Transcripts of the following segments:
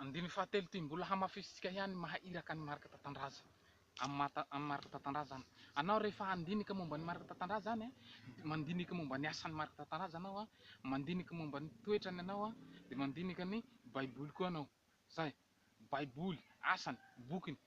Andiny fahatelo ty mbola hamafisitsika ihany mahairaka ny marika tatandraza amin'ny marika tatandraza zany. Anao rehefa handinika momba ny marika tatandraza zany mandinika momba ny asan'ny marika tatandraza anao mandinika momba ny toetrany anao de mandinika ny baiboly koa anao. Zay, baiboly, asany, bokiny,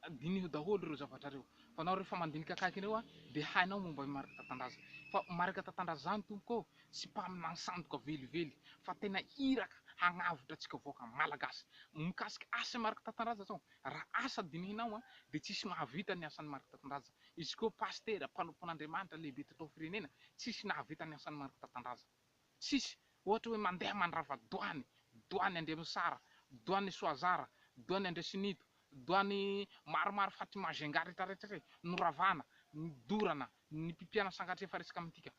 diniho daholo ireo zavatra reo. Fa anao rehefa mandinika akaiky eo de hainao momba ny marika tatandraza. Fa marika tatandraza zany tompoko tsy mpaminany sandoka velively fa tena iraka hagnavotra antsika vahoaka malagasy mikasika asa marika tatandraza zao. Raha asa dinihinao de tsisy mahavita ny asan'ny marika tatandraza. Izy koa pastera, mpanompon'Andriamanitra lehibe teto firenena, tsisy nahavita ny asan'ny marika tatandraza. Tsisy. Ohatra hoe mandeha mandrava doany, doany Andriamsara, doany Soazara, doany Andresinito, doany maromaro Faty Mazenga rehetrarehetra noravana, ny dorana, ny pipiana sangatrefa resaka amintika.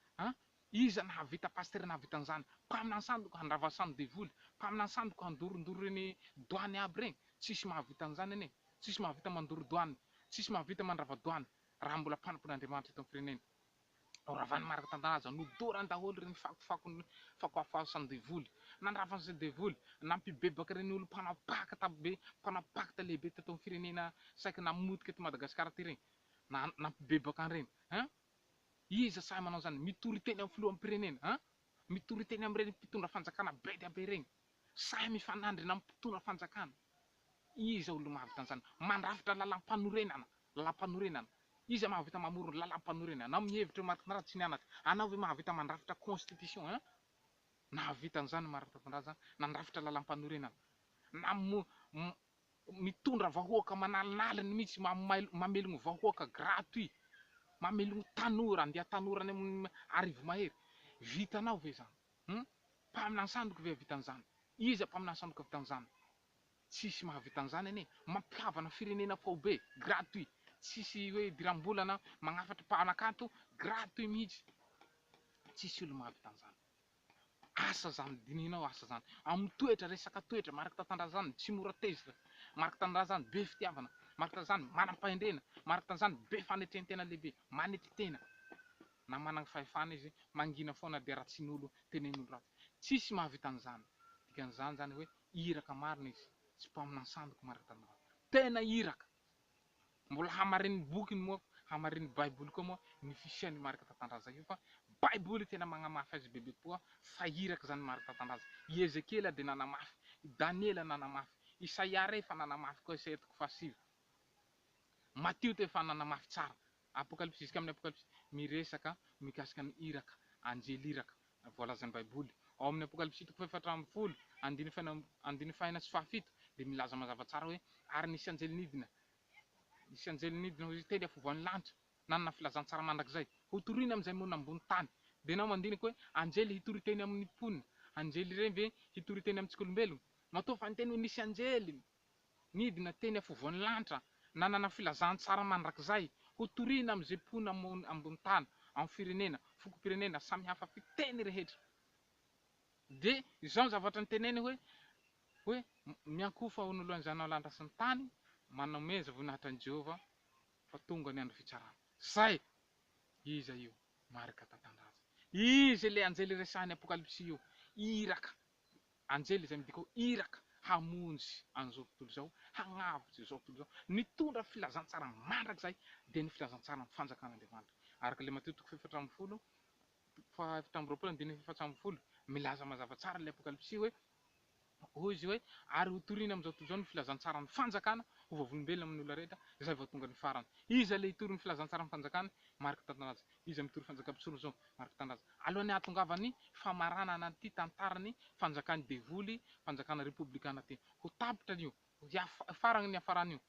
Iza nahavita pastera nahavita an'izany? Mpaminany sandoka handrava sando devoly, mpaminany sandoka handorondoro reny doany aby regny. Tsisy mahavita an'izany anie. Tsisy mahavita mandoro doany, tsisy mahavita mandrava doany raha mbola mpanompon'Andriamanitra eto amin'ny firenena. Oravany marika tatandraza, nodorany daholo reny fako sandevoly, nandrava ny devoly, nampibebaka reny olo mpanao pacte be, mpanao pacte lehibe teto amin'ny firenena saiky namotika eto Madagasikara ty regny. Nampibebaka an'ireny. Iza sahy manao zany? Mitory teny amin'ny filohan'ny firenena, mitory teny amin'ireny mpitondra fanjakana be dia be regny. Sahy mifanandrina amin'ny mpitondra fanjakana. Iza olo mahavita an'izany? Mandrafitra lalam-panorenana, lalam-panorenana. Iza mahavita mamorona lalam-panorenana? Anao mihevitra marika tatandraza tsy nianatra. Anao ve mahavita mandrafitra constitution? Nahavita an'izany marika tatandraza, nandrafitra lalam-panorenana. Mitondra vahoaka manalinaliny mihitsy, mamelogno vahoaka gratuit, mamelogno tanora, andeha tanora any amin'ny arivo mahery. Vitanao ve zany? Mpaminany sandoka ve havita an'izany? Iza mpaminany sandoka havita an'izany? Tsisy mahavita an'izany anie. Mampihavana firenena fao be, gratuit. Tsisy hoe diram-bolana magnafatra mpanakanto, gratuit mihitsy. Tsisy olo mahavita an'izany. Asa zany, dinihinao asa zany. Amin'ny toetra, resaka toetra, marika tatandraza zany tsy mora tezitra. Marika tatandraza zany be fitiavana, marika tatandraza zany manam-pahendrena, marika tatandraza zany be fanetrehan-tena lehibe, manetry tena. Na manana fahefana izy, mangina foana dia ratsin'olo, tenen'olo ratsy. Tsisy mahavita an'izany. Dikan'izany zany hoe iraka marina izy, tsy mpaminany sandoka marika tatandraza. Tena iraka. Mbola hamarin'ny bokiny moa, hamarin'ny baiboly koa moa ny fisian'ny marika tatandraza io fa baiboly tena magnamafy azy bebe koa fa iraka zany marika tatandraza. I Ezekela dia nanamafy, Daniela nanamafy, Isaia rehefa nanamafy koa Isaia 7. Matio dia efa nanamafy tsara. Apokalipsy, isika amin'ny apokalipsy miresaka mikasika ny iraka, anjely iraka voalazan'ny baiboly. Ao amin'ny apokalipsy 7:10, andiny fahena sy fahafito dia milaza mazava tsara hoe ary nisy anjely nidina. Nisy anjely nidina hoy teny afovoan'ny lanitra, nanana filazantsara mandrakizay. Hotoriana amin'izay monina ambony tany. Dia anao mandinika hoe anjely hitory teny amin'ny mponina, anjely ireny ve hitory teny amintsika olombelona? Matoa fa niteny hoe nisy anjely nidina teny afovoan'ny lanitra, nanana filazantsara mandrakizay. Hotoriana amin'izay mponina ambony tany, amin'ny firenena, fokom-pirenena, samy hafa fiteny rehetra. Dia izao ny zavatra niteneny hoe miankofa ho noloan'izany lanitra sy ny tany, manomeza voninahitran'i Jehova fa tonga ny andro fitsarana. Zay, iza io? Marika tatandraza. Iza ilay anjely resahan'ny apokalipsy io? Iraka. Anjely izay midika ho iraka hamonjy an'izao tontolo izao, hagnavotra izao tontolo izao, nitondra filazantsara mandrakizay dia ny filazantsara ny fanjakan'Andriamanitra. Araka ilay Mateo 7:10, fa 7:20, milaza mazava tsara ilay apokalipsy hoe hoy izy hoe ary hotoriana amin'izao tontolo izao ny filazantsara ny fanjakana ho vavolombelona amin'ny olona rehetra izay vao tonga ny farany. Iza ilay hitory ny filazantsara ny fanjakana? Marika tatandraza. Iza mitory fanjakam-pisolo zao? Marika tatandraza. Alohan'ny hahatongavany famaranana an'ity tantarany fanjakan'ny devoly, fanjakana republikana ty. Ho tapitra io, farany ny hafarany io.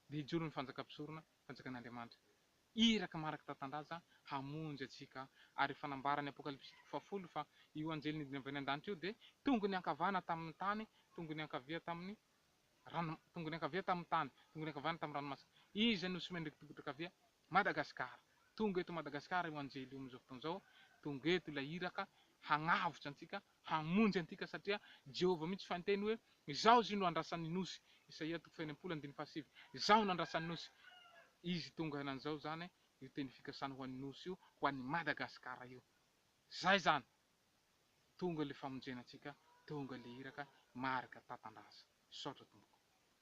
Dia hijoro ny fanjakam-pisorona, fanjakan'Andriamanitra. Iraka marika tatandraza hamonjy atsika ary fanambarany apokalipsy 7 fa io anjely nidina avy any an-danitra io dia tonga ny ankavana tamin'ny tany, tonga ny ankavia tamin'ny tany, tonga ny ankavana tamin'ny ranomasina. Iza no somendriky tongotra ankavia? Madagasikara. Tonga eto Madagasikara io anjely io amin'izao fotoana izao, tonga eto ilay iraka hagnavotra antsika, hamonjy antsika satria Jehova mihitsy fa niteny hoe izao izy no andrasan'ny nosy. Isaia 40:7. Izao no andrasan'ny nosy. Izy tonga an'izao zany io teny fikasana ho an'ny nosy io, ho an'ny Madagasikara io. Zay zany. Tonga ilay famonjena antsika, tonga ilay iraka marika tatandraza. Saotra tompoko.